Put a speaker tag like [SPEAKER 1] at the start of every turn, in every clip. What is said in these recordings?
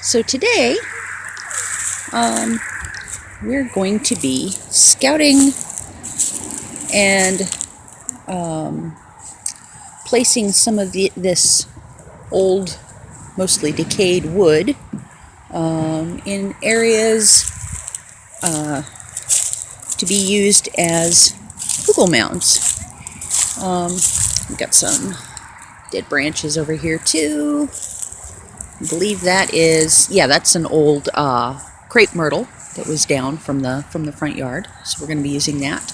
[SPEAKER 1] So today, we're going to be scouting and placing some of this old, mostly decayed wood in areas to be used as Hugel mounds. We've got some dead branches over here too. I believe that is, yeah, that's an old crepe myrtle that was down from the front yard. So we're going to be using that.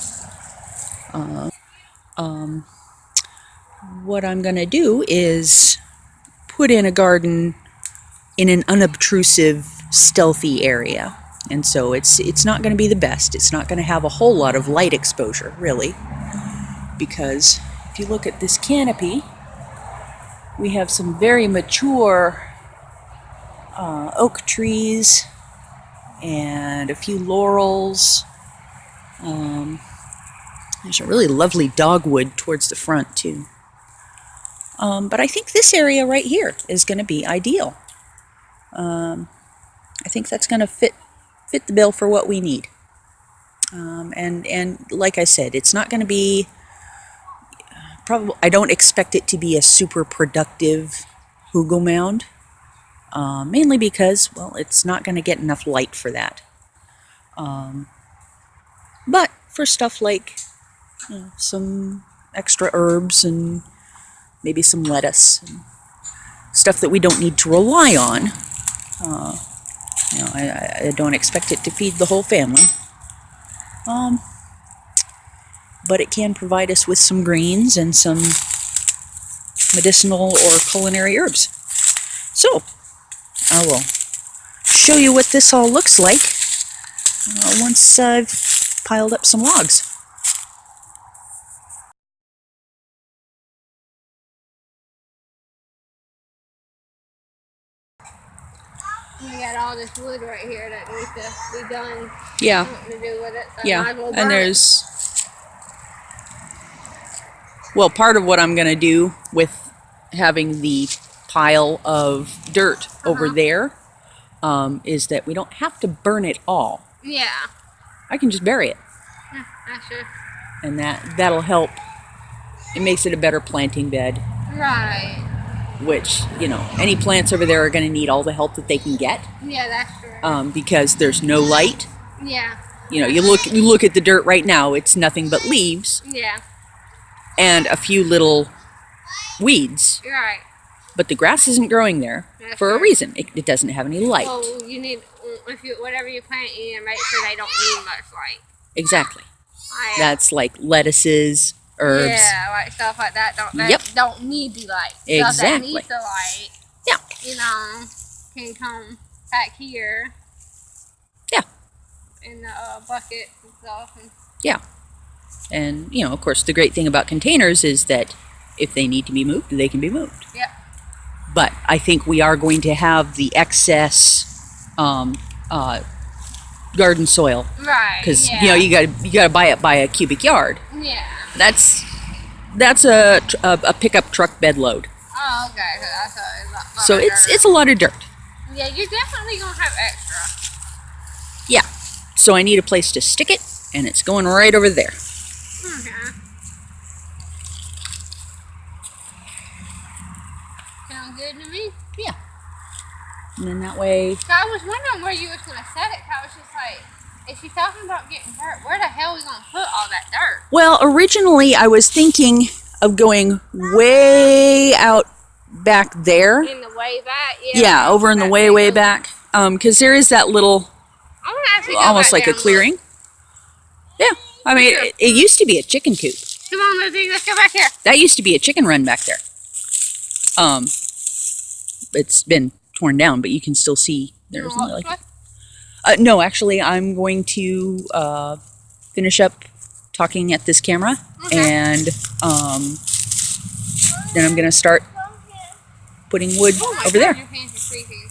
[SPEAKER 1] What I'm going to do is put in a garden in an unobtrusive, stealthy area. And so it's not going to be the best. It's not going to have a whole lot of light exposure, really. Because if you look at this canopy, we have some very mature oak trees and a few laurels. There's a really lovely dogwood towards the front too. But I think this area right here is going to be ideal. I think that's going to fit the bill for what we need. And like I said, it's not going to be probably. I don't expect it to be a super productive Hugel mound. Mainly because, well, it's not going to get enough light for that. But for stuff like some extra herbs and maybe some lettuce and stuff that we don't need to rely on, I don't expect it to feed the whole family. But it can provide us with some greens and some medicinal or culinary herbs. So I will show you what this all looks like once I've piled up some logs.
[SPEAKER 2] We got all this wood right here that needs to be done.
[SPEAKER 1] Yeah.
[SPEAKER 2] Something to do with it. So
[SPEAKER 1] Yeah. And there's, well, part of what I'm going to do with having the pile of dirt over there is that we don't have to burn it all.
[SPEAKER 2] Yeah.
[SPEAKER 1] I can just bury it.
[SPEAKER 2] Yeah, that's true.
[SPEAKER 1] And that'll help. It makes it a better planting bed.
[SPEAKER 2] Right.
[SPEAKER 1] Which, any plants over there are going to need all the help that they can get.
[SPEAKER 2] Yeah, that's true.
[SPEAKER 1] Because there's no light.
[SPEAKER 2] Yeah.
[SPEAKER 1] You look at the dirt right now, it's nothing but leaves.
[SPEAKER 2] Yeah.
[SPEAKER 1] And a few little weeds.
[SPEAKER 2] Right.
[SPEAKER 1] But the grass isn't growing there for a reason. It doesn't have any light.
[SPEAKER 2] Well, you need, whatever you plant, you need to make sure they don't need much light.
[SPEAKER 1] Exactly. That's like lettuces, herbs.
[SPEAKER 2] Yeah, like stuff like that. Don't need the light.
[SPEAKER 1] Exactly.
[SPEAKER 2] Stuff that needs the light.
[SPEAKER 1] Yeah.
[SPEAKER 2] Can come back here.
[SPEAKER 1] Yeah.
[SPEAKER 2] In the bucket and stuff.
[SPEAKER 1] Yeah. And, of course, the great thing about containers is that if they need to be moved, they can be moved.
[SPEAKER 2] Yep.
[SPEAKER 1] But I think we are going to have the excess garden soil.
[SPEAKER 2] Right.
[SPEAKER 1] Because, you gotta buy it by a cubic yard.
[SPEAKER 2] Yeah.
[SPEAKER 1] That's a pickup truck bed load.
[SPEAKER 2] Oh, okay.
[SPEAKER 1] So it's a lot of dirt.
[SPEAKER 2] Yeah, you're definitely gonna have extra.
[SPEAKER 1] Yeah. So I need a place to stick it, and it's going right over there.
[SPEAKER 2] Okay. Sounds good to me.
[SPEAKER 1] Yeah. And then that way.
[SPEAKER 2] So I was wondering where you was gonna set it. I was just like, if she's talking about getting dirt, where the hell are we gonna put all that dirt?
[SPEAKER 1] Well, originally I was thinking of going way out back there.
[SPEAKER 2] In the way back?
[SPEAKER 1] Yeah, over in the way back. Because there is that little, almost like a clearing. Yeah, I mean, it used to be a chicken coop.
[SPEAKER 2] Come on, Lizzie, let's go back here.
[SPEAKER 1] That used to be a chicken run back there. It's been torn down, but you can still see there's no, actually, I'm going to finish up talking at this camera, and then I'm going to start putting wood over there.
[SPEAKER 2] Your hands are creepy.